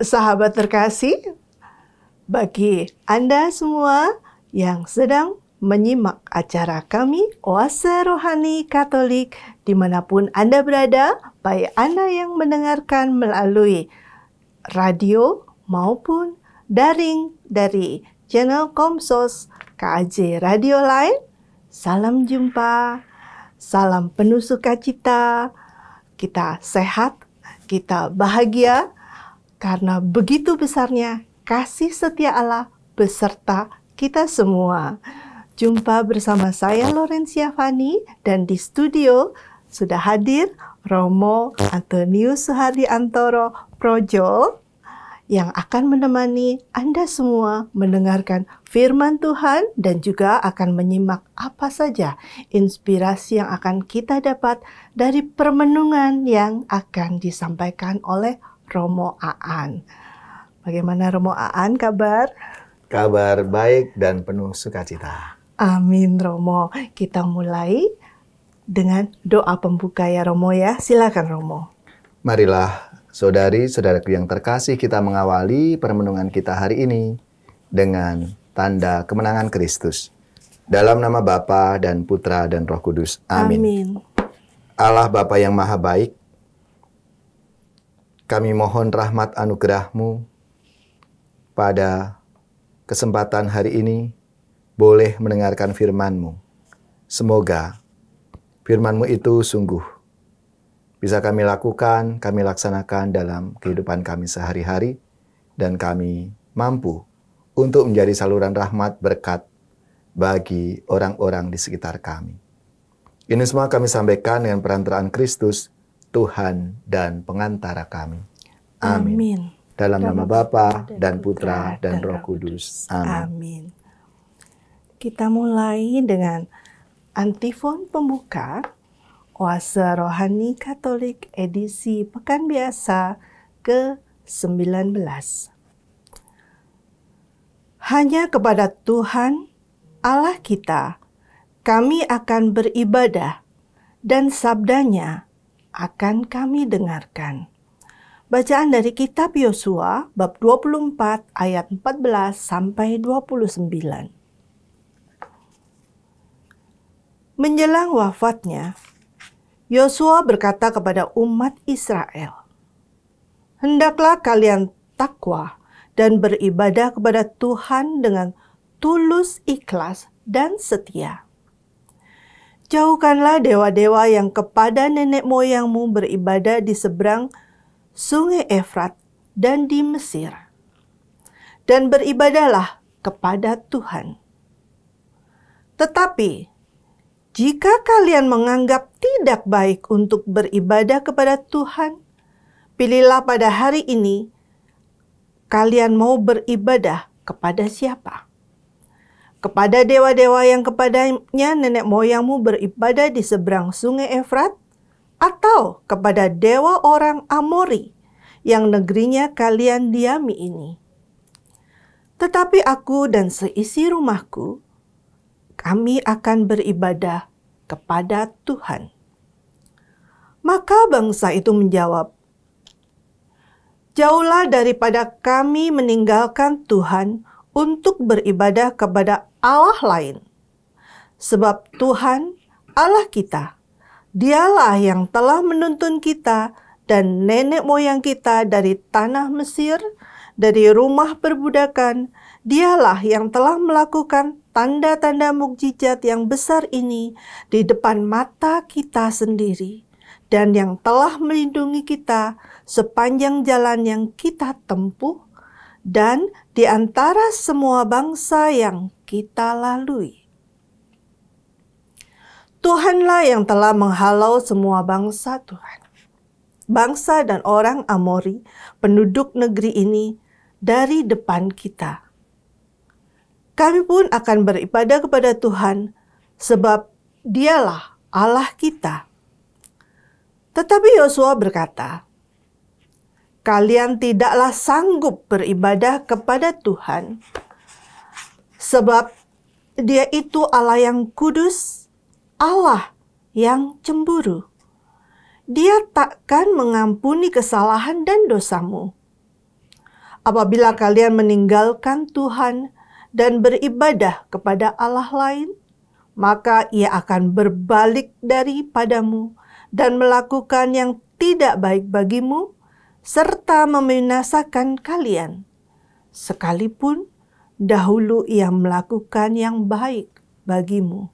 Sahabat terkasih, bagi Anda semua yang sedang menyimak acara kami, Oase Rohani Katolik, dimanapun Anda berada, baik Anda yang mendengarkan melalui radio maupun daring dari channel Komsos KAJ Radio Lain, salam jumpa, salam penuh sukacita, kita sehat, kita bahagia, karena begitu besarnya kasih setia Allah beserta kita semua. Jumpa bersama saya Laurencia Fani, dan di studio sudah hadir Romo Antonius Suhardiantoro Projo yang akan menemani Anda semua mendengarkan firman Tuhan dan juga akan menyimak apa saja inspirasi yang akan kita dapat dari permenungan yang akan disampaikan oleh Romo Aan. Bagaimana Romo Aan kabar? Kabar baik dan penuh sukacita. Amin Romo. Kita mulai dengan doa pembuka ya Romo ya. Silakan Romo. Marilah saudari-saudaraku yang terkasih, kita mengawali permenungan kita hari ini dengan tanda kemenangan Kristus. Dalam nama Bapa dan Putra dan Roh Kudus. Amin. Amin. Allah Bapa yang Maha Baik, kami mohon rahmat anugerah-Mu pada kesempatan hari ini boleh mendengarkan firman-Mu. Semoga firman-Mu itu sungguh bisa kami lakukan, kami laksanakan dalam kehidupan kami sehari-hari, dan kami mampu untuk menjadi saluran rahmat berkat bagi orang-orang di sekitar kami. Ini semua kami sampaikan dengan perantaraan Kristus, Tuhan dan pengantara kami. Amin. Amin. Dalam nama Bapa dan Putra dan Roh Kudus. Amin. Amin. Kita mulai dengan antifon pembuka Oase Rohani Katolik edisi Pekan Biasa ke-19. Hanya kepada Tuhan Allah kita kami akan beribadah, dan sabdanya akan kami dengarkan. Bacaan dari kitab Yosua bab 24 ayat 14 sampai 29. Menjelang wafatnya, Yosua berkata kepada umat Israel, "Hendaklah kalian takwa dan beribadah kepada Tuhan dengan tulus, ikhlas, dan setia. Jauhkanlah dewa-dewa yang kepada nenek moyangmu beribadah di seberang Sungai Efrat dan di Mesir, dan beribadahlah kepada Tuhan. Tetapi jika kalian menganggap tidak baik untuk beribadah kepada Tuhan, pilihlah pada hari ini kalian mau beribadah kepada siapa? Kepada dewa-dewa yang kepadanya nenek moyangmu beribadah di seberang Sungai Efrat, atau kepada dewa orang Amori yang negerinya kalian diami ini? Tetapi aku dan seisi rumahku, kami akan beribadah kepada Tuhan." Maka bangsa itu menjawab, "Jauhlah daripada kami meninggalkan Tuhan untuk beribadah kepada Allah lain. Sebab Tuhan Allah kita, Dialah yang telah menuntun kita dan nenek moyang kita dari tanah Mesir, dari rumah perbudakan. Dialah yang telah melakukan tanda-tanda mukjizat yang besar ini di depan mata kita sendiri, dan yang telah melindungi kita sepanjang jalan yang kita tempuh dan di antara semua bangsa yang kita lalui. Tuhanlah yang telah menghalau semua bangsa Tuhan, bangsa dan orang Amori, penduduk negeri ini, dari depan kita. Kami pun akan beribadah kepada Tuhan, sebab Dialah Allah kita." Tetapi Yosua berkata, "Kalian tidaklah sanggup beribadah kepada Tuhan, sebab Dia itu Allah yang kudus, Allah yang cemburu. Dia takkan mengampuni kesalahan dan dosamu. Apabila kalian meninggalkan Tuhan dan beribadah kepada Allah lain, maka Ia akan berbalik daripadamu dan melakukan yang tidak baik bagimu, serta membinasakan kalian, sekalipun dahulu Ia melakukan yang baik bagimu.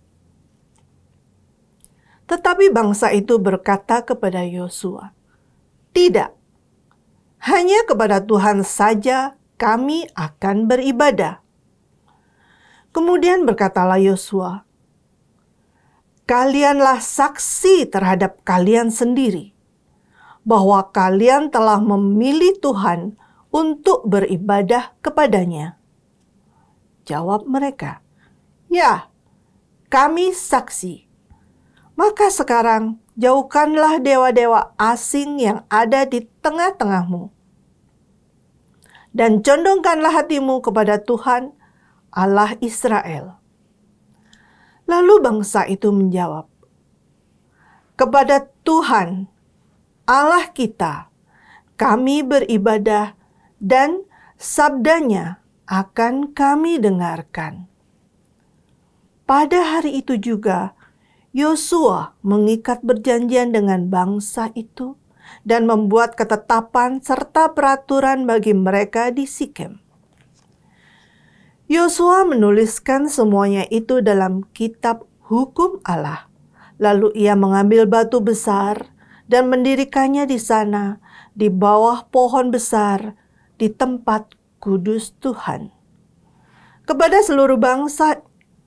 Tetapi bangsa itu berkata kepada Yosua, "Tidak, hanya kepada Tuhan saja kami akan beribadah." Kemudian berkatalah Yosua, "Kalianlah saksi terhadap kalian sendiri, bahwa kalian telah memilih Tuhan untuk beribadah kepadanya." Jawab mereka, "Ya, kami saksi." Maka sekarang jauhkanlah dewa-dewa asing yang ada di tengah-tengahmu, dan condongkanlah hatimu kepada Tuhan Allah Israel. Lalu bangsa itu menjawab, "Kepada Tuhan Allah kita kami beribadah, dan sabdanya akan kami dengarkan." Pada hari itu juga Yosua mengikat perjanjian dengan bangsa itu dan membuat ketetapan serta peraturan bagi mereka di Sikem. Yosua menuliskan semuanya itu dalam kitab hukum Allah. Lalu ia mengambil batu besar dan mendirikannya di sana, di bawah pohon besar, di tempat kudus Tuhan. Kepada seluruh bangsa,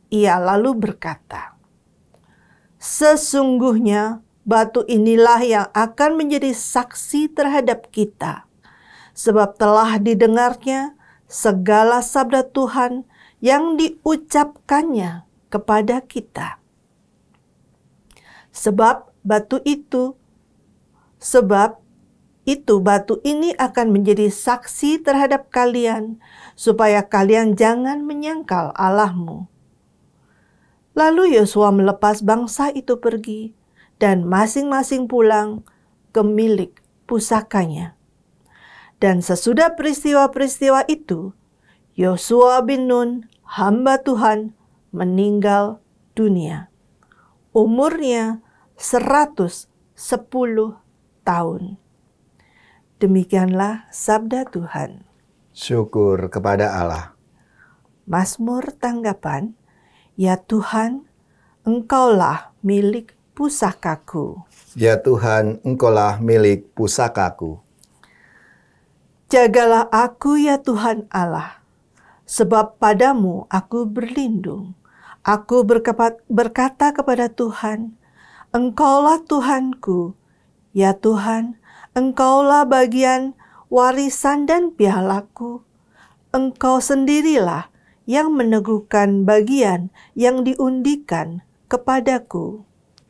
ia lalu berkata, "Sesungguhnya batu inilah yang akan menjadi saksi terhadap kita, sebab telah didengarnya segala sabda Tuhan yang diucapkannya kepada kita. Sebab batu ini akan menjadi saksi terhadap kalian, supaya kalian jangan menyangkal Allahmu." Lalu Yosua melepas bangsa itu pergi, dan masing-masing pulang ke milik pusakanya. Dan sesudah peristiwa-peristiwa itu, Yosua bin Nun, hamba Tuhan, meninggal dunia. Umurnya 110 tahun. Demikianlah sabda Tuhan. Syukur kepada Allah. Mazmur tanggapan, "Ya Tuhan, Engkaulah milik pusakaku." Ya Tuhan, Engkaulah milik pusakaku. Jagalah aku ya Tuhan Allah, sebab padamu aku berlindung. Aku berkata kepada Tuhan, "Engkaulah Tuhanku." Ya Tuhan, Engkaulah bagian, warisan dan pialaku. Engkau sendirilah yang meneguhkan bagian yang diundikan kepadaku.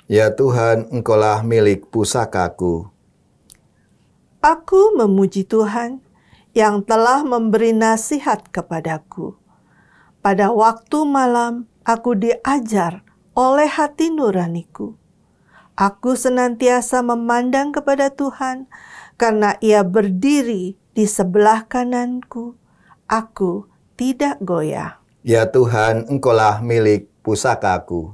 Ya Tuhan, Engkaulah milik pusakaku. Aku memuji Tuhan yang telah memberi nasihat kepadaku. Pada waktu malam aku diajar oleh hati nuraniku. Aku senantiasa memandang kepada Tuhan, karena Ia berdiri di sebelah kananku. Aku tidak goyah. Ya Tuhan, Engkaulah milik pusakaku.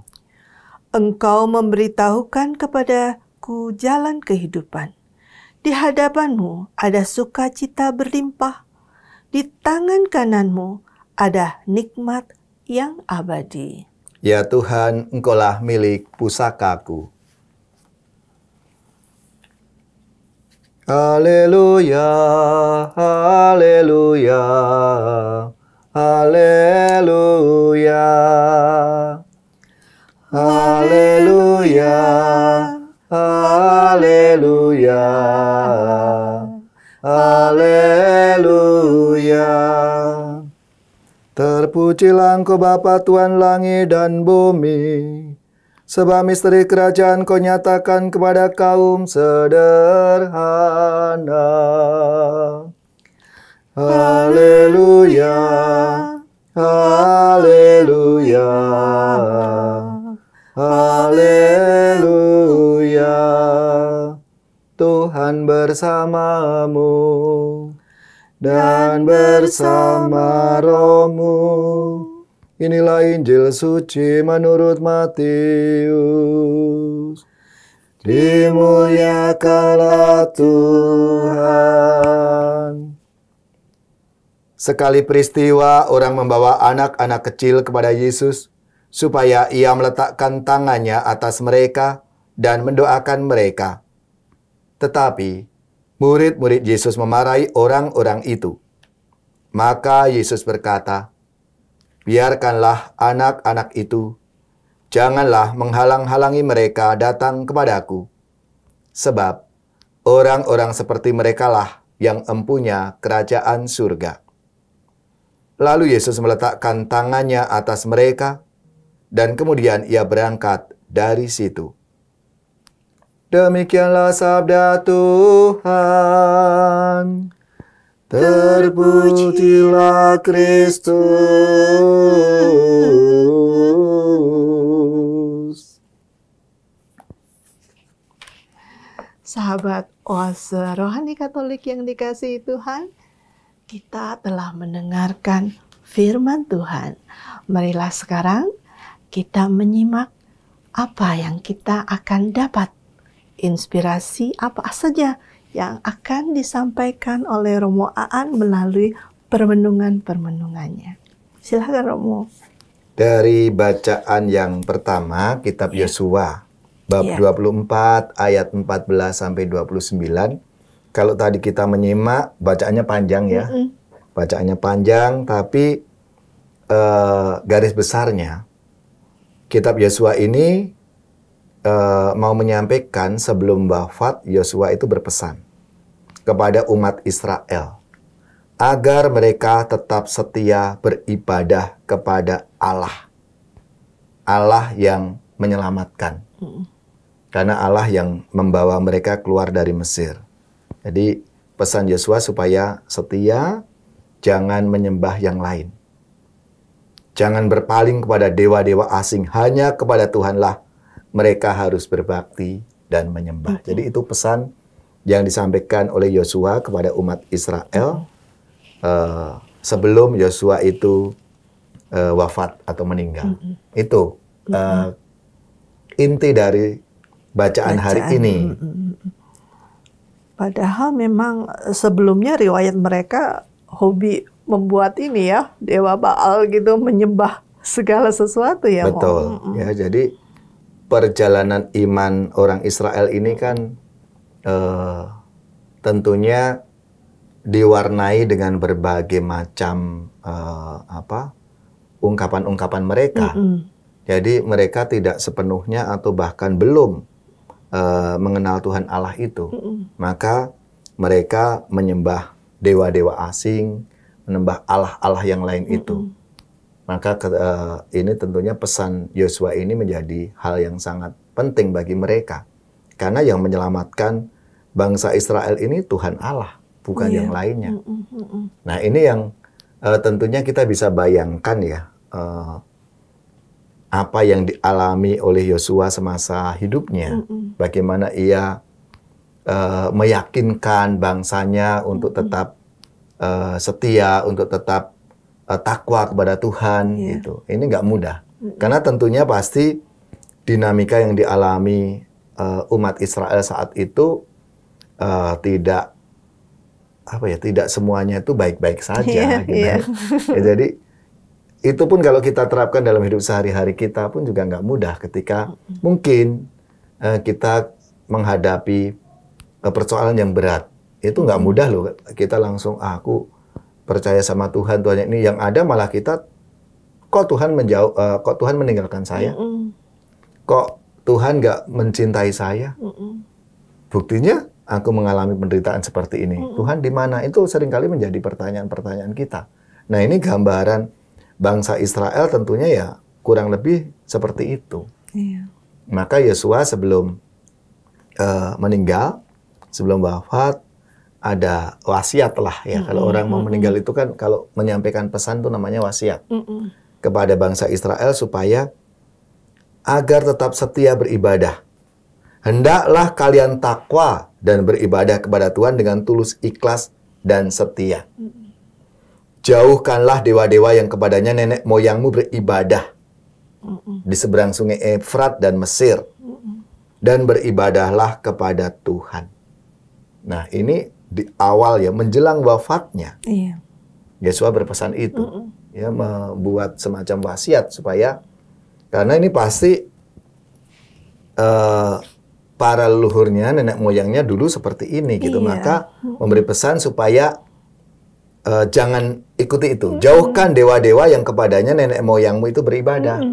Engkau memberitahukan kepadaku jalan kehidupan. Di hadapanmu ada sukacita berlimpah. Di tangan kananmu ada nikmat yang abadi. Ya Tuhan, Engkaulah milik pusakaku. Haleluya, haleluya, haleluya, haleluya, haleluya, haleluya. Terpujilah Engkau Bapa Tuhan langit dan bumi, sebab misteri kerajaan Kau nyatakan kepada kaum sederhana. Haleluya, haleluya, haleluya. Tuhan bersamamu. dan bersama rohmu. Inilah Injil suci menurut Matius. Dimuliakanlah Tuhan. Sekali peristiwa, orang membawa anak-anak kecil kepada Yesus, supaya ia meletakkan tangannya atas mereka dan mendoakan mereka. Tetapi, murid-murid Yesus memarahi orang-orang itu. Maka Yesus berkata, "Biarkanlah anak-anak itu, janganlah menghalang-halangi mereka datang kepadaku, sebab orang-orang seperti merekalah yang empunya kerajaan surga." Lalu Yesus meletakkan tangannya atas mereka, dan kemudian ia berangkat dari situ. Demikianlah sabda Tuhan. Terpujilah Kristus. Sahabat Oase Rohani Katolik yang dikasihi Tuhan, kita telah mendengarkan firman Tuhan. Marilah sekarang kita menyimak apa yang kita akan dapat. Inspirasi apa saja yang akan disampaikan oleh Romo Aan melalui permenungan-permenungannya. Silakan Romo. Dari bacaan yang pertama, kitab Yosua, bab 24 ayat 14 sampai 29. Kalau tadi kita menyimak, bacaannya panjang ya. Bacaannya panjang, tapi garis besarnya, kitab Yosua ini mau menyampaikan sebelum wafat, Yosua itu berpesan kepada umat Israel agar mereka tetap setia beribadah kepada Allah. Allah yang menyelamatkan. Karena Allah yang membawa mereka keluar dari Mesir. Jadi pesan Yosua supaya setia, jangan menyembah yang lain. Jangan berpaling kepada dewa-dewa asing, hanya kepada Tuhanlah mereka harus berbakti dan menyembah. Jadi itu pesan yang disampaikan oleh Yosua kepada umat Israel sebelum Yosua itu wafat atau meninggal. Itu inti dari bacaan hari ini. Padahal memang sebelumnya riwayat mereka hobi membuat ini ya, dewa Baal gitu, menyembah segala sesuatu ya. Betul. Ya, jadi perjalanan iman orang Israel ini kan tentunya diwarnai dengan berbagai macam ungkapan-ungkapan mereka. Jadi mereka tidak sepenuhnya atau bahkan belum mengenal Tuhan Allah itu. Maka mereka menyembah dewa-dewa asing, menyembah Allah-Allah yang lain itu. Maka ini tentunya pesan Yosua ini menjadi hal yang sangat penting bagi mereka. Karena yang menyelamatkan bangsa Israel ini Tuhan Allah, bukan yang lainnya. Nah ini yang tentunya kita bisa bayangkan ya, apa yang dialami oleh Yosua semasa hidupnya. Bagaimana ia meyakinkan bangsanya untuk tetap setia, untuk tetap takwa kepada Tuhan. Gitu. Ini nggak mudah. Karena tentunya pasti dinamika yang dialami umat Israel saat itu tidak semuanya itu baik-baik saja. Gitu. Ya, jadi itu pun kalau kita terapkan dalam hidup sehari-hari kita pun juga nggak mudah ketika mungkin kita menghadapi persoalan yang berat. Itu nggak mudah loh. Kita langsung, aku percaya sama Tuhan, Tuhan ini yang ada malah kita, kok Tuhan kok Tuhan meninggalkan saya? Kok Tuhan nggak mencintai saya? Buktinya aku mengalami penderitaan seperti ini. Tuhan di mana? Itu seringkali menjadi pertanyaan-pertanyaan kita. Nah ini gambaran bangsa Israel tentunya ya kurang lebih seperti itu. Maka Yosua sebelum meninggal, sebelum wafat, ada wasiat lah ya. Kalau orang mau meninggal itu kan kalau menyampaikan pesan itu namanya wasiat kepada bangsa Israel supaya agar tetap setia beribadah. Hendaklah kalian takwa dan beribadah kepada Tuhan dengan tulus ikhlas dan setia. Jauhkanlah dewa-dewa yang kepadanya nenek moyangmu beribadah di seberang sungai Efrat dan Mesir, dan beribadahlah kepada Tuhan. Nah, ini di awal ya, menjelang wafatnya, Yesua berpesan itu, ya, membuat semacam wasiat supaya, karena ini pasti para leluhurnya, nenek moyangnya dulu seperti ini gitu, maka memberi pesan supaya jangan ikuti itu. Jauhkan dewa-dewa yang kepadanya nenek moyangmu itu beribadah.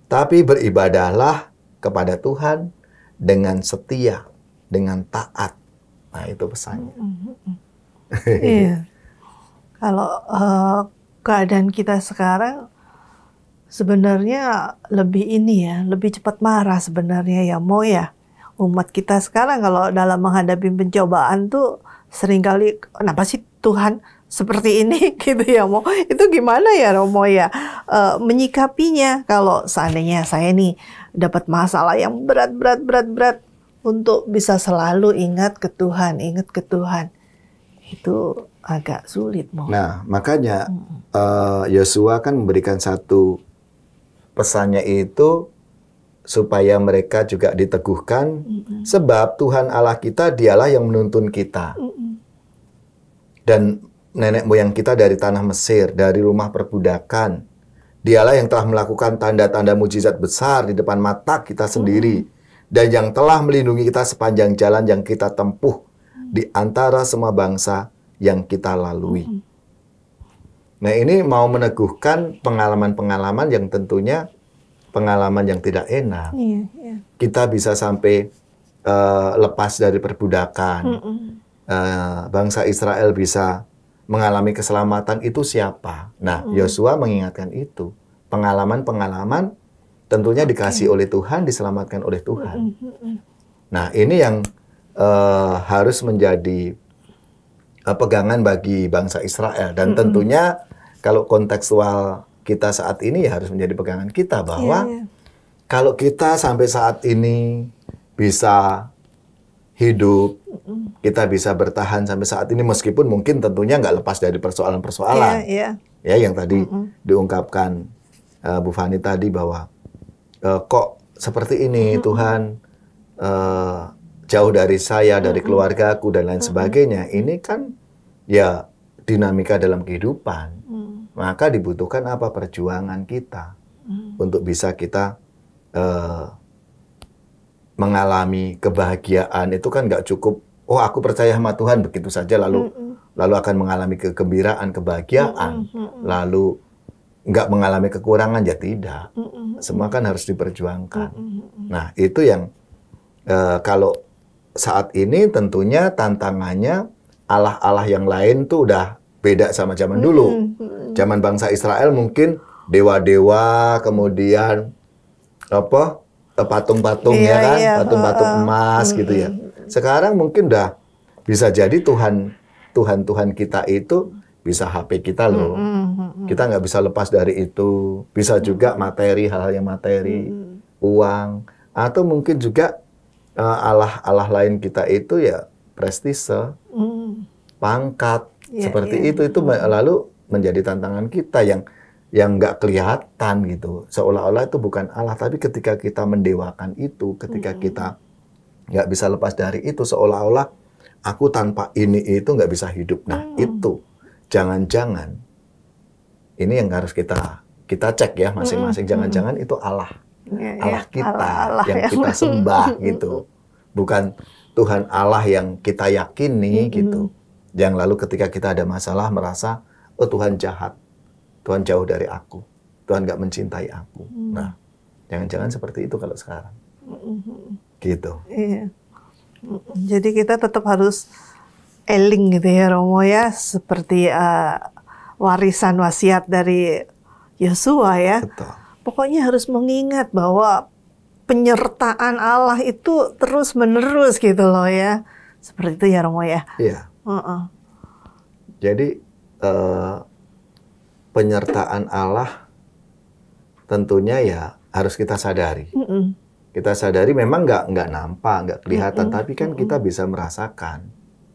Tapi beribadahlah kepada Tuhan dengan setia, dengan taat. Nah, itu pesannya. Iya. Kalau keadaan kita sekarang sebenarnya lebih ini ya, lebih cepat marah sebenarnya ya, Mo ya. Umat kita sekarang kalau dalam menghadapi pencobaan tuh seringkali, kenapa sih Tuhan seperti ini gitu ya, Mo? Itu gimana ya, Romo ya, menyikapinya kalau seandainya saya nih dapat masalah yang berat, untuk bisa selalu ingat ke Tuhan. Itu agak sulit, Mo. Nah, makanya Yosua kan memberikan satu pesannya itu supaya mereka juga diteguhkan, sebab Tuhan Allah kita dialah yang menuntun kita. Dan nenek moyang kita dari tanah Mesir, dari rumah perbudakan. Dialah yang telah melakukan tanda-tanda mujizat besar di depan mata kita sendiri. Dan yang telah melindungi kita sepanjang jalan yang kita tempuh di antara semua bangsa yang kita lalui. Nah, ini mau meneguhkan pengalaman-pengalaman yang tentunya pengalaman yang tidak enak. Kita bisa sampai lepas dari perbudakan. Bangsa Israel bisa mengalami keselamatan, itu siapa? Nah, Yosua mengingatkan itu. Pengalaman-pengalaman tentunya dikasih oleh Tuhan, diselamatkan oleh Tuhan. Nah, ini yang harus menjadi pegangan bagi bangsa Israel. Dan tentunya kalau kontekstual kita saat ini ya harus menjadi pegangan kita, bahwa kalau kita sampai saat ini bisa hidup, kita bisa bertahan sampai saat ini, meskipun mungkin tentunya nggak lepas dari persoalan-persoalan. Ya, yang tadi diungkapkan Bu Fani tadi, bahwa kok seperti ini Tuhan, jauh dari saya, dari keluargaku, dan lain sebagainya. Ini kan ya dinamika dalam kehidupan. Maka dibutuhkan apa? Perjuangan kita untuk bisa kita mengalami kebahagiaan. Itu kan nggak cukup, oh aku percaya sama Tuhan begitu saja lalu akan mengalami kegembiraan, kebahagiaan, lalu nggak mengalami kekurangan, ya tidak. Semua kan harus diperjuangkan. Nah, itu yang kalau saat ini tentunya tantangannya, Allah-Allah yang lain tuh udah beda sama zaman dulu. Zaman bangsa Israel mungkin dewa-dewa, kemudian apa, patung-patung ya kan, patung-patung emas gitu ya. Sekarang mungkin udah bisa jadi Tuhan kita itu bisa HP kita loh. Kita nggak bisa lepas dari itu. Bisa juga materi, hal-hal yang materi, uang, atau mungkin juga Allah lain kita itu ya prestise, pangkat, seperti itu lalu menjadi tantangan kita yang nggak kelihatan gitu, seolah-olah itu bukan Allah. Tapi ketika kita mendewakan itu, ketika kita nggak bisa lepas dari itu, seolah-olah aku tanpa ini itu nggak bisa hidup. Nah, itu jangan-jangan ini yang harus kita cek ya masing-masing. Jangan-jangan itu Allah kita yang kita sembah gitu, bukan Tuhan Allah yang kita yakini gitu. Yang lalu ketika kita ada masalah merasa, oh Tuhan jahat, Tuhan jauh dari aku, Tuhan nggak mencintai aku. Nah, jangan-jangan seperti itu kalau sekarang. Gitu. Iya. Jadi kita tetap harus eling gitu ya, Romo ya, seperti warisan wasiat dari Yosua ya. Betul. Pokoknya harus mengingat bahwa penyertaan Allah itu terus-menerus gitu loh ya. Seperti itu ya, Romo ya. Iya. Jadi penyertaan Allah tentunya ya harus kita sadari. Kita sadari memang nggak nampak, nggak kelihatan, tapi kan kita bisa merasakan.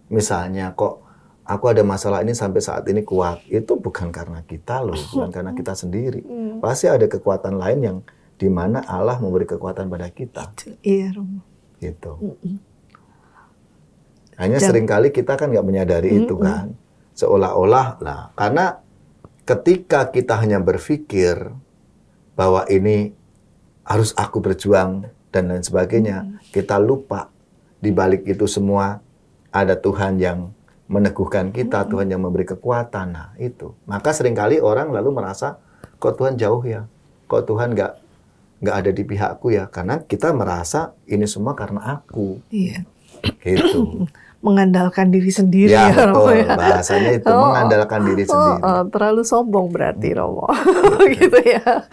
Misalnya kok aku ada masalah ini sampai saat ini kuat, itu bukan karena kita loh, bukan karena kita sendiri. Pasti ada kekuatan lain yang di mana Allah memberi kekuatan pada kita. Iya, Romo. Gitu. Hanya seringkali kita kan nggak menyadari itu kan. Seolah-olah, nah, karena ketika kita hanya berpikir bahwa ini harus aku berjuang dan lain sebagainya, kita lupa di balik itu semua ada Tuhan yang meneguhkan kita, Tuhan yang memberi kekuatan. Nah, itu. Maka seringkali orang lalu merasa, kok Tuhan jauh ya? Kok Tuhan nggak ada di pihakku ya? Karena kita merasa ini semua karena aku. Iya. Gitu. Mengandalkan diri sendiri Ya, ya, Romo betul. ya. Bahasanya itu, mengandalkan diri sendiri. Terlalu sombong berarti, Romo. Gitu ya.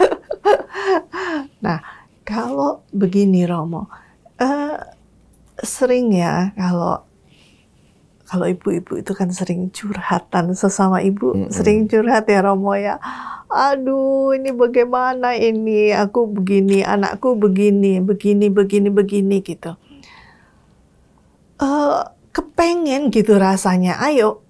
Nah, kalau begini, Romo, sering ya kalau ibu-ibu itu kan sering curhatan sesama ibu, sering curhat ya, Romo ya. Aduh, ini bagaimana ini? Aku begini, anakku begini gitu. Kepengen gitu rasanya. Ayo,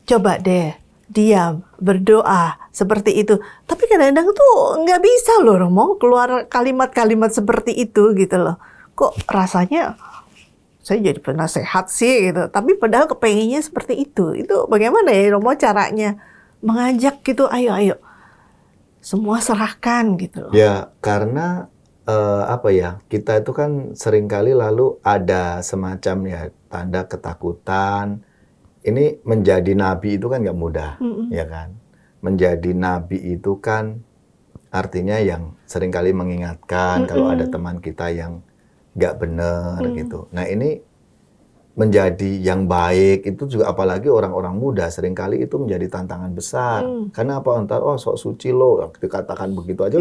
coba deh diam, berdoa seperti itu. Tapi kadang-kadang tuh nggak bisa loh, Romo, keluar kalimat-kalimat seperti itu gitu loh. Kok rasanya saya jadi penasehat sih gitu. Tapi padahal kepengennya seperti itu. Itu bagaimana ya, Romo, caranya mengajak gitu, ayo, semua serahkan gitu loh. Ya, karena apa ya, kita itu kan seringkali lalu ada semacam ya tanda ketakutan. Ini menjadi nabi itu kan nggak mudah, ya kan? Menjadi nabi itu kan artinya yang seringkali mengingatkan kalau ada teman kita yang nggak benar gitu. Nah, ini menjadi yang baik itu juga, apalagi orang-orang muda seringkali itu menjadi tantangan besar. Karena apa, entar sok suci lo, dikatakan begitu aja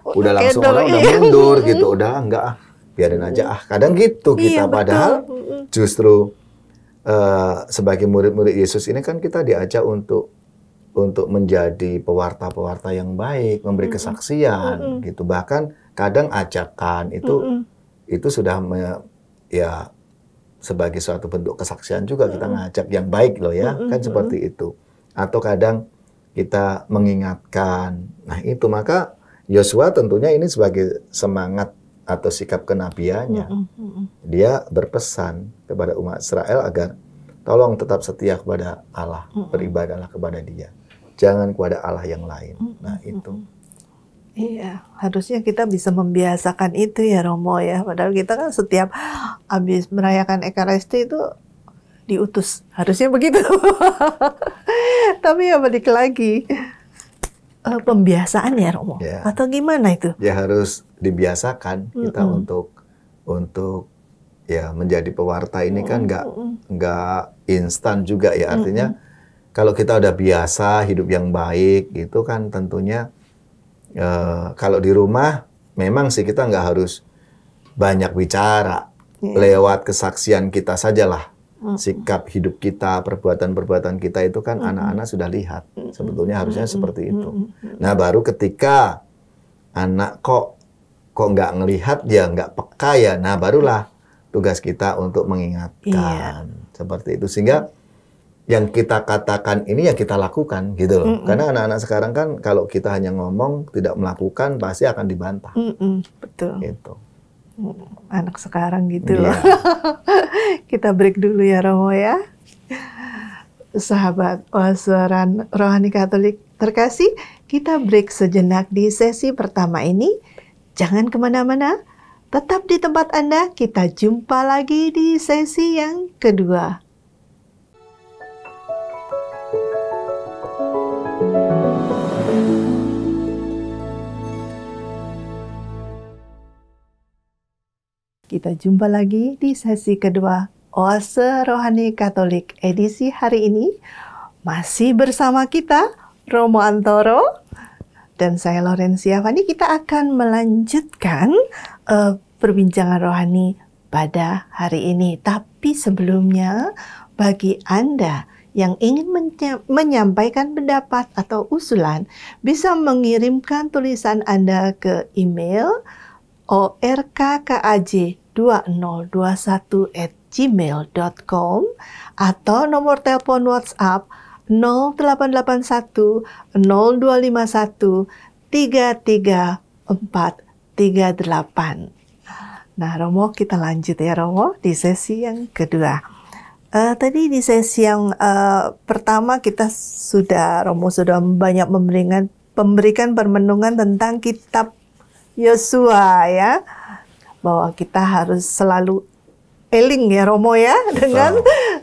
udah langsung orang udah mundur gitu, udah enggak biarin aja kadang gitu kita. Padahal justru sebagai murid-murid Yesus ini kan kita diajak untuk menjadi pewarta-pewarta yang baik, memberi kesaksian gitu. Bahkan kadang ajakan itu sudah ya sebagai suatu bentuk kesaksian juga, kita ngajak yang baik loh ya, kan seperti itu. Atau kadang kita mengingatkan. Nah, itu maka Yosua tentunya ini sebagai semangat atau sikap kenabiannya. Dia berpesan kepada umat Israel agar tolong tetap setia kepada Allah, beribadahlah kepada Dia. Jangan kepada Allah yang lain. Nah, itu. Iya, harusnya kita bisa membiasakan itu ya, Romo ya. Padahal kita kan setiap habis merayakan Ekaristi itu diutus. Harusnya begitu. Tapi ya balik lagi. Pembiasaan ya, Romo? Ya. Atau gimana itu? Ya harus dibiasakan kita untuk ya menjadi pewarta ini kan nggak instan juga ya. Artinya kalau kita udah biasa hidup yang baik gitu kan tentunya kalau di rumah memang sih kita nggak harus banyak bicara, lewat kesaksian kita sajalah, sikap hidup kita, perbuatan-perbuatan kita itu kan anak-anak sudah lihat, sebetulnya harusnya seperti itu. Nah, baru ketika anak kok nggak ngelihat ya, nggak peka ya, nah barulah tugas kita untuk mengingatkan seperti itu, sehingga yang kita katakan ini yang kita lakukan gitu loh. Karena anak-anak sekarang kan kalau kita hanya ngomong tidak melakukan pasti akan dibantah. Betul. Gitu. Anak sekarang gitu loh. Kita break dulu ya, Romo ya. Sahabat Oasuran Rohani Katolik terkasih, kita break sejenak di sesi pertama ini. Jangan kemana-mana, tetap di tempat Anda. Kita jumpa lagi di sesi yang kedua. Kita jumpa lagi di sesi kedua Oase Rohani Katolik edisi hari ini. Masih bersama kita Romo Antoro dan saya Laurencia Fani. Kita akan melanjutkan perbincangan rohani pada hari ini. Tapi sebelumnya, bagi Anda yang ingin menyampaikan pendapat atau usulan, bisa mengirimkan tulisan Anda ke email orkkaj2021 @gmail.com atau nomor telepon WhatsApp 0881 0251 33438. Nah, Romo, kita lanjut ya, Romo, di sesi yang kedua. Tadi di sesi yang pertama Romo sudah banyak memberikan permenungan tentang kitab Yosua ya, bahwa kita harus selalu eling ya, Romo ya, dengan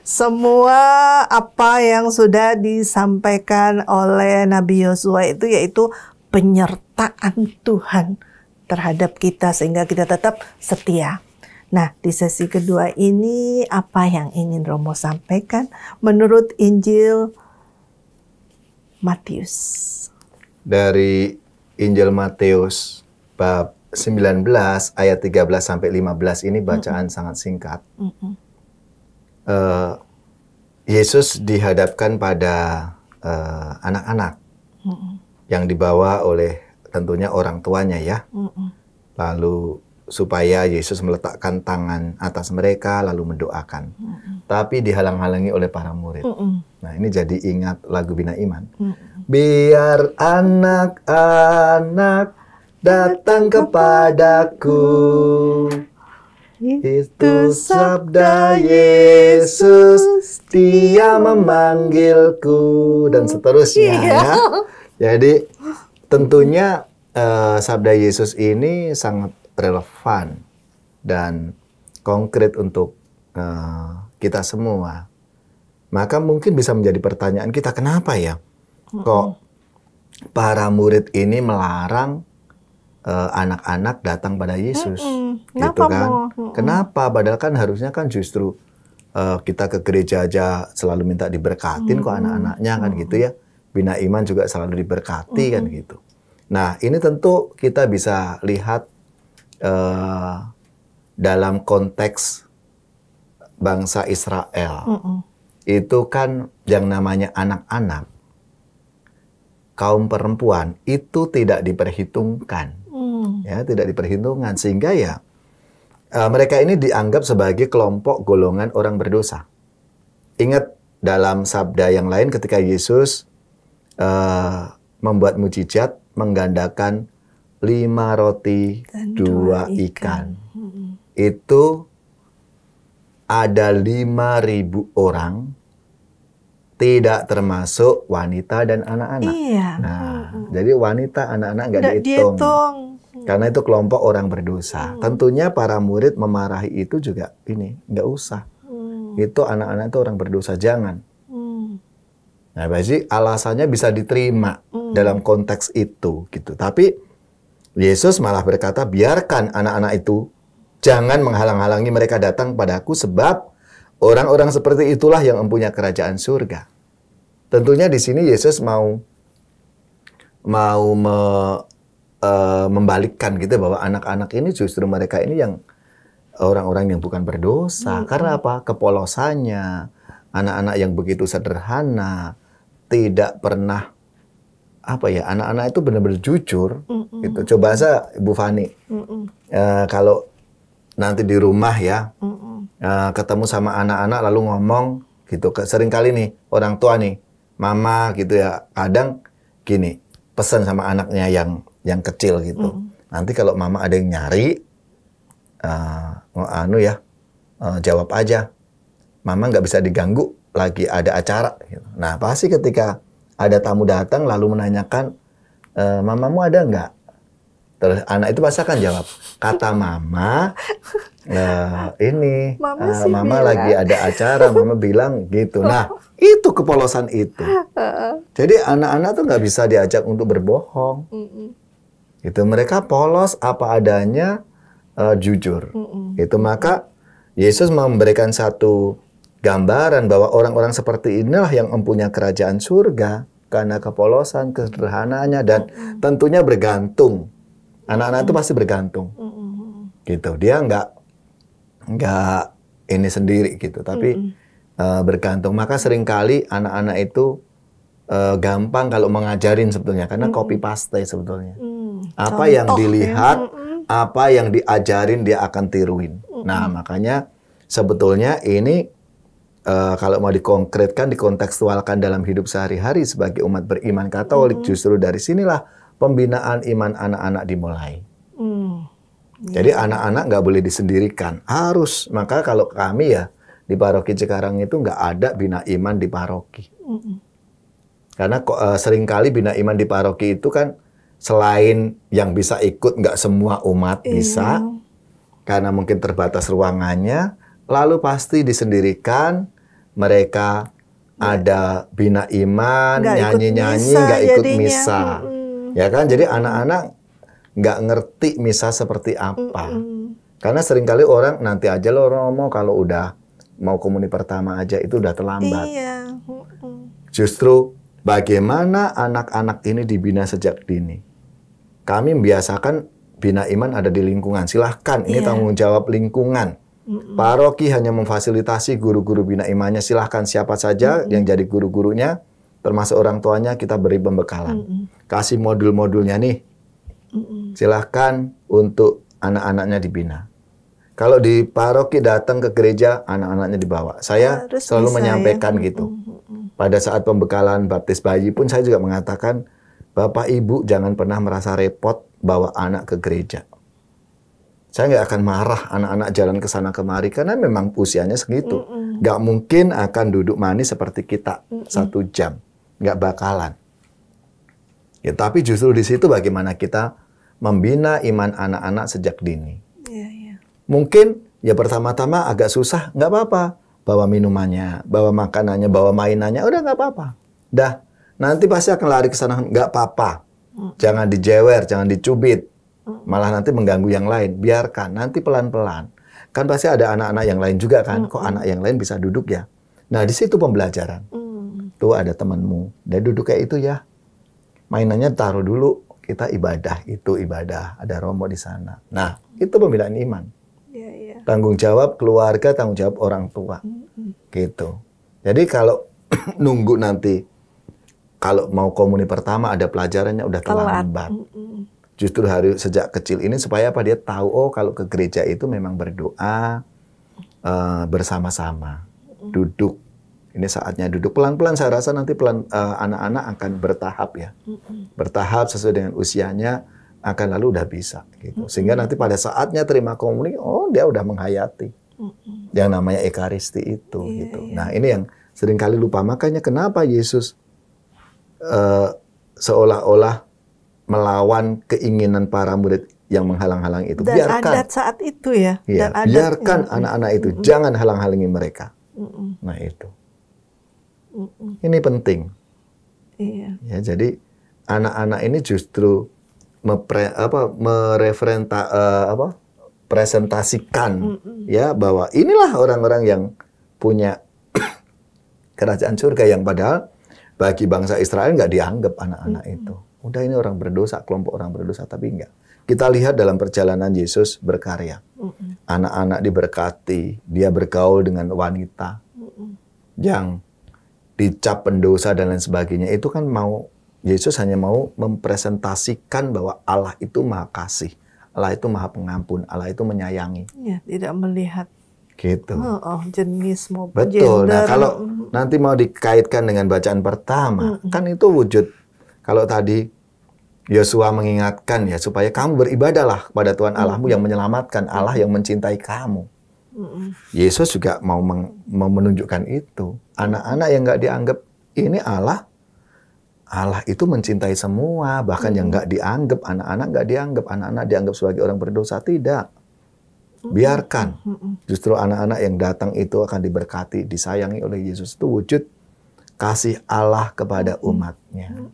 semua apa yang sudah disampaikan oleh Nabi Yosua itu, yaitu penyertaan Tuhan terhadap kita sehingga kita tetap setia. Nah, di sesi kedua ini apa yang ingin Romo sampaikan menurut Injil Matius? Dari Injil Matius bab 19 ayat 13 sampai 15 ini bacaan sangat singkat. Yesus dihadapkan pada anak-anak yang dibawa oleh tentunya orang tuanya ya. Lalu supaya Yesus meletakkan tangan atas mereka lalu mendoakan. Tapi dihalang-halangi oleh para murid. Nah, ini jadi ingat lagu Bina Iman. Biar anak-anak datang kepadaku, itu sabda Yesus, Dia memanggilku, dan seterusnya ya. Jadi tentunya sabda Yesus ini sangat relevan dan konkret untuk kita semua. Maka mungkin bisa menjadi pertanyaan kita, kenapa ya kok para murid ini melarang anak-anak datang pada Yesus? Gitu kan? Kenapa? Padahal kan harusnya kan justru kita ke gereja aja selalu minta diberkatin kok anak-anaknya kan gitu ya. Bina Iman juga selalu diberkati kan gitu. Nah, ini tentu kita bisa lihat dalam konteks bangsa Israel. Itu kan yang namanya anak-anak, kaum perempuan itu tidak diperhitungkan. Ya, tidak diperhitungkan, sehingga ya mereka ini dianggap sebagai kelompok golongan orang berdosa. Ingat dalam sabda yang lain ketika Yesus membuat mukjizat menggandakan 5 roti, 2 ikan. Itu ada 5.000 orang, tidak termasuk wanita dan anak-anak. Iya. Nah, jadi wanita, anak-anak nggak dihitung. Karena itu kelompok orang berdosa. Tentunya para murid memarahi itu juga ini, nggak usah. Itu anak-anak itu orang berdosa, jangan. Nah, berarti alasannya bisa diterima dalam konteks itu, gitu. Tapi Yesus malah berkata, biarkan anak-anak itu, jangan menghalang-halangi mereka datang padaku, sebab orang-orang seperti itulah yang mempunyai kerajaan surga. Tentunya di sini Yesus mau membalikkan gitu, bahwa anak-anak ini justru mereka ini yang orang-orang yang bukan berdosa. Karena apa? Kepolosannya, anak-anak yang begitu sederhana, tidak pernah anak-anak itu benar-benar jujur. Gitu. Coba aja Ibu Fani, kalau nanti di rumah ya, ketemu sama anak-anak lalu ngomong gitu, seringkali nih orang tua nih, mama gitu ya, kadang gini, pesan sama anaknya yang kecil gitu. Nanti kalau mama ada yang nyari, jawab aja, mama nggak bisa diganggu, lagi ada acara. Gitu. Nah, pasti ketika ada tamu datang lalu menanyakan, mamamu ada nggak? Terus anak itu pasti akan jawab, kata mama, mama lagi ada acara, mama bilang gitu. Nah, itu kepolosan itu. Jadi anak-anak tuh nggak bisa diajak untuk berbohong. Gitu, mereka polos apa adanya, jujur. Itu maka Yesus memberikan satu gambaran bahwa orang-orang seperti inilah yang mempunyai kerajaan surga karena kepolosan, kesederhanaannya, dan tentunya bergantung. Anak-anak itu pasti bergantung, gitu. Dia nggak ini sendiri gitu, tapi bergantung. Maka seringkali anak-anak itu gampang kalau mengajarin sebetulnya, karena copy paste sebetulnya. Apa yang dilihat, apa yang diajarin dia akan tiruin. Nah, makanya sebetulnya ini kalau mau dikonkretkan, dikontekstualkan dalam hidup sehari-hari sebagai umat beriman Katolik, justru dari sinilah pembinaan iman anak-anak dimulai. Jadi anak-anak nggak boleh disendirikan, harus. Maka kalau kami ya di paroki Cikarang itu nggak ada bina iman di paroki. Karena seringkali bina iman di paroki itu kan selain yang bisa ikut, nggak semua umat bisa, karena mungkin terbatas ruangannya. Lalu pasti disendirikan, mereka ada bina iman, nyanyi-nyanyi, nggak ikut misa. Ya kan, jadi anak-anak nggak ngerti misa seperti apa. Karena seringkali orang, nanti aja lo Romo, kalau udah mau komuni pertama aja itu udah terlambat. Iya. Justru bagaimana anak-anak ini dibina sejak dini. Kami membiasakan bina iman ada di lingkungan. Silahkan, ini tanggung jawab lingkungan. Paroki hanya memfasilitasi guru-guru bina imannya. Silahkan siapa saja yang jadi guru-gurunya, termasuk orang tuanya, kita beri pembekalan. Kasih modul-modulnya nih. Silahkan untuk anak-anaknya dibina. Kalau di paroki datang ke gereja, anak-anaknya dibawa. Saya selalu menyampaikan gitu. Pada saat pembekalan baptis bayi pun saya juga mengatakan, Bapak Ibu jangan pernah merasa repot bawa anak ke gereja. Saya nggak akan marah anak-anak jalan ke sana kemari karena memang usianya segitu. Nggak mungkin akan duduk manis seperti kita 1 jam. Nggak bakalan. Ya, tapi justru di situ bagaimana kita membina iman anak-anak sejak dini. Mungkin ya pertama-tama agak susah, nggak apa-apa. Bawa minumannya, bawa makanannya, bawa mainannya, udah nggak apa-apa. Dah, nanti pasti akan lari ke sana, nggak apa-apa. Jangan dijewer, jangan dicubit. Malah nanti mengganggu yang lain. Biarkan, nanti pelan-pelan. Kan pasti ada anak-anak yang lain juga kan. Kok anak yang lain bisa duduk ya? Nah, di situ pembelajaran. Tuh ada temanmu. Dia duduk kayak itu ya. Mainannya taruh dulu. Kita ibadah, itu ibadah. Ada Romo di sana. Nah, itu pembinaan iman. Tanggung jawab keluarga, tanggung jawab orang tua. Gitu. Jadi kalau nunggu nanti, kalau mau komuni pertama ada pelajarannya udah terlambat. Justru harus sejak kecil ini supaya apa, dia tahu, oh kalau ke gereja itu memang berdoa bersama-sama, duduk. Ini saatnya duduk. Pelan-pelan saya rasa nanti anak-anak akan bertahap ya, bertahap sesuai dengan usianya, akan lalu udah bisa gitu. Sehingga nanti pada saatnya terima komuni, oh dia udah menghayati yang namanya Ekaristi itu gitu. Nah ini yang seringkali lupa. Makanya kenapa Yesus seolah-olah melawan keinginan para murid yang menghalang-halang itu. Dan biarkan adat saat itu ya. Dan biarkan anak-anak itu, jangan halang-halangi mereka. Nah itu. Ini penting. Ya, jadi anak-anak ini justru presentasikan ya bahwa inilah orang-orang yang punya kerajaan surga, yang padahal bagi bangsa Israel nggak dianggap anak-anak itu. Udah ini orang berdosa, kelompok orang berdosa, tapi enggak. Kita lihat dalam perjalanan Yesus berkarya. Anak-anak diberkati, dia bergaul dengan wanita yang dicap pendosa dan lain sebagainya. Itu kan Yesus hanya mau mempresentasikan bahwa Allah itu Maha Kasih, Allah itu Maha Pengampun, Allah itu menyayangi. Ya, tidak melihat gitu. Jenis maupun betul. gender. Nah, kalau nanti mau dikaitkan dengan bacaan pertama, kan itu wujud. Kalau tadi Yosua mengingatkan ya, supaya kamu beribadahlah kepada Tuhan Allahmu yang menyelamatkan, Allah yang mencintai kamu. Yesus juga mau menunjukkan itu. Anak-anak yang nggak dianggap ini Allah itu mencintai semua, bahkan yang nggak dianggap, anak-anak nggak dianggap, anak-anak dianggap sebagai orang berdosa, tidak. Biarkan. Justru anak-anak yang datang itu akan diberkati, disayangi oleh Yesus. Itu wujud kasih Allah kepada umatnya.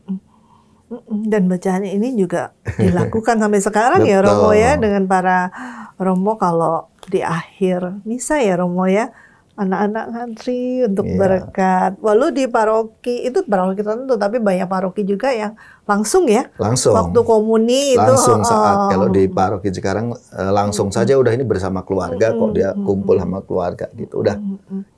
Dan bacaan ini juga dilakukan sampai sekarang ya Romo ya, dengan para Romo kalau di akhir misa ya Romo ya, anak-anak ngantri untuk berkat. Walau di paroki itu paroki tertentu, tapi banyak paroki juga yang langsung ya. Langsung. Waktu komuni itu. Langsung saat kalau di paroki sekarang langsung saja udah ini bersama keluarga kok, dia kumpul sama keluarga gitu. Udah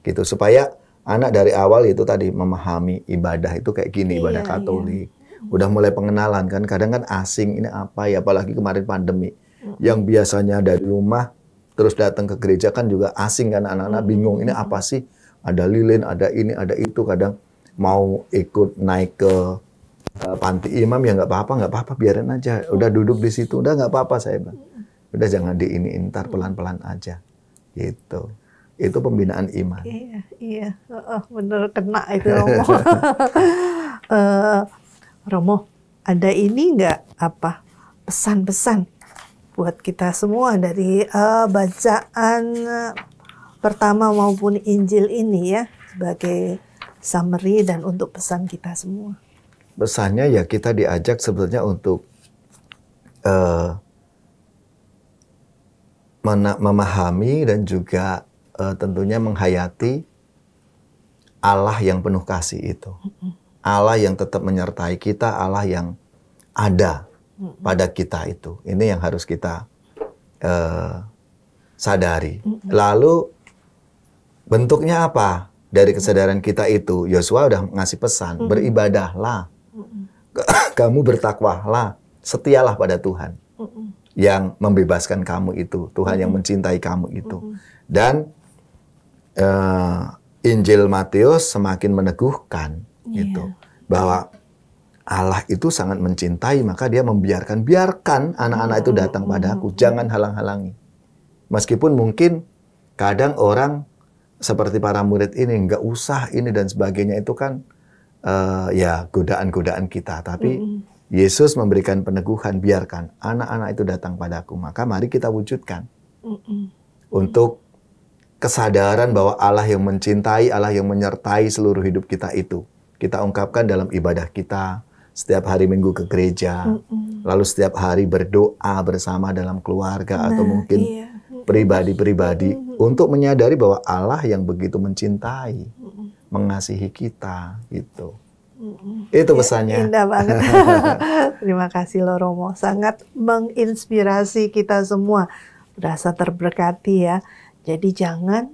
gitu supaya anak dari awal itu tadi memahami ibadah itu kayak gini, ibadah Katolik. Udah mulai pengenalan kan, kadang kan asing ini apa ya, apalagi kemarin pandemi. Yang biasanya dari rumah terus datang ke gereja kan juga asing kan, anak-anak bingung ini apa sih? Ada lilin, ada ini, ada itu. Kadang mau ikut naik ke panti imam ya nggak apa-apa, biarin aja. Udah duduk di situ, udah nggak apa-apa saya bilang. Udah jangan diiniin, ntar pelan-pelan aja. Gitu. Itu pembinaan iman. Iya, bener kena itu Romo. Romo, ada ini nggak apa pesan-pesan buat kita semua dari bacaan pertama maupun Injil ini ya, sebagai summary dan untuk pesan kita semua? Pesannya ya kita diajak sebetulnya untuk memahami dan juga tentunya menghayati Allah yang penuh kasih itu. Allah yang tetap menyertai kita, Allah yang ada pada kita itu. Ini yang harus kita sadari. Lalu bentuknya apa? Dari kesadaran kita itu, Yosua udah ngasih pesan, beribadahlah. Kamu bertakwalah, setialah pada Tuhan yang membebaskan kamu itu, Tuhan yang mencintai kamu itu. Dan Injil Matius semakin meneguhkan gitu, bahwa Allah itu sangat mencintai, maka dia biarkan anak-anak itu datang padaku, jangan halang-halangi. Meskipun mungkin kadang orang seperti para murid ini, nggak usah ini dan sebagainya, itu kan ya godaan-godaan kita. Tapi Yesus memberikan peneguhan, biarkan anak-anak itu datang padaku. Maka mari kita wujudkan. Untuk kesadaran bahwa Allah yang mencintai, Allah yang menyertai seluruh hidup kita itu. Kita ungkapkan dalam ibadah kita, setiap hari Minggu ke gereja, lalu setiap hari berdoa bersama dalam keluarga, atau mungkin pribadi-pribadi, untuk menyadari bahwa Allah yang begitu mencintai, mengasihi kita, gitu. Itu pesannya. Indah banget. Terima kasih loh Romo, sangat menginspirasi kita semua. Berasa terberkati ya. Jadi jangan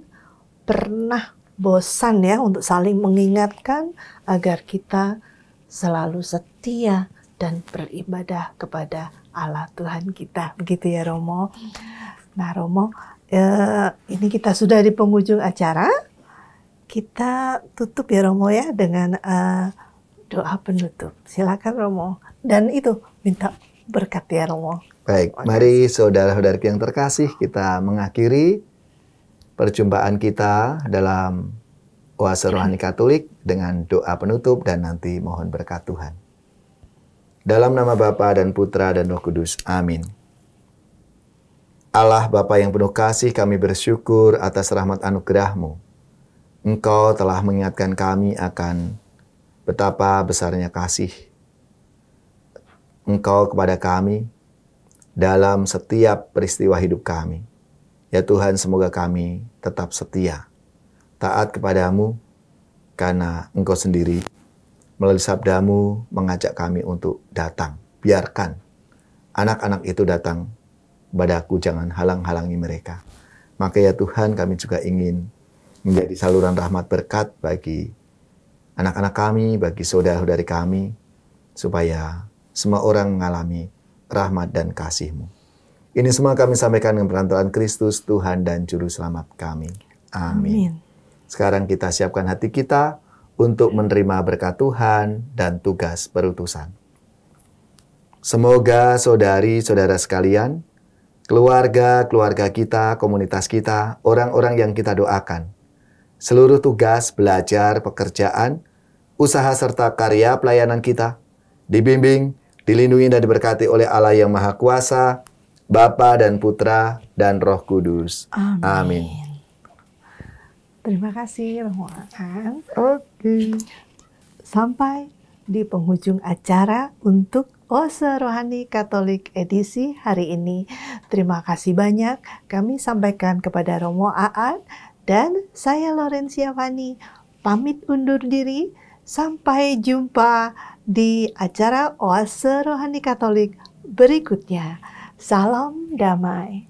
pernah bosan ya untuk saling mengingatkan agar kita selalu setia dan beribadah kepada Allah Tuhan kita. Begitu ya Romo. Nah Romo, ini kita sudah di penghujung acara. Kita tutup ya Romo ya dengan doa penutup. Silakan Romo. Dan itu minta berkat ya Romo. Baik, mari saudara-saudariku yang terkasih, kita mengakhiri perjumpaan kita dalam Oase Rohani Katolik dengan doa penutup dan nanti mohon berkat Tuhan. Dalam nama Bapa dan Putra dan Roh Kudus. Amin. Allah Bapa yang penuh kasih, kami bersyukur atas rahmat anugerah-Mu. Engkau telah mengingatkan kami akan betapa besarnya kasih Engkau kepada kami dalam setiap peristiwa hidup kami. Ya Tuhan, semoga kami tetap setia, taat kepadamu, karena Engkau sendiri melalui sabdamu mengajak kami untuk datang. Biarkan anak-anak itu datang padaku, jangan halang-halangi mereka. Maka ya Tuhan, kami juga ingin menjadi saluran rahmat berkat bagi anak-anak kami, bagi saudara-saudari kami, supaya semua orang mengalami rahmat dan kasih-Mu. Ini semua kami sampaikan dengan perantaraan Kristus, Tuhan dan Juru Selamat kami. Amin. Sekarang kita siapkan hati kita untuk menerima berkat Tuhan dan tugas perutusan. Semoga saudari-saudara sekalian, keluarga-keluarga kita, komunitas kita, orang-orang yang kita doakan, seluruh tugas, belajar, pekerjaan, usaha serta karya pelayanan kita, dibimbing, dilindungi dan diberkati oleh Allah yang Maha Kuasa, Bapa dan Putra dan Roh Kudus. Amin. Terima kasih Romo Aan. Oke. Sampai di penghujung acara untuk Oase Rohani Katolik edisi hari ini. Terima kasih banyak kami sampaikan kepada Romo Aan dan saya Laurencia Fani. Pamit undur diri. Sampai jumpa di acara Oase Rohani Katolik berikutnya. Salam damai.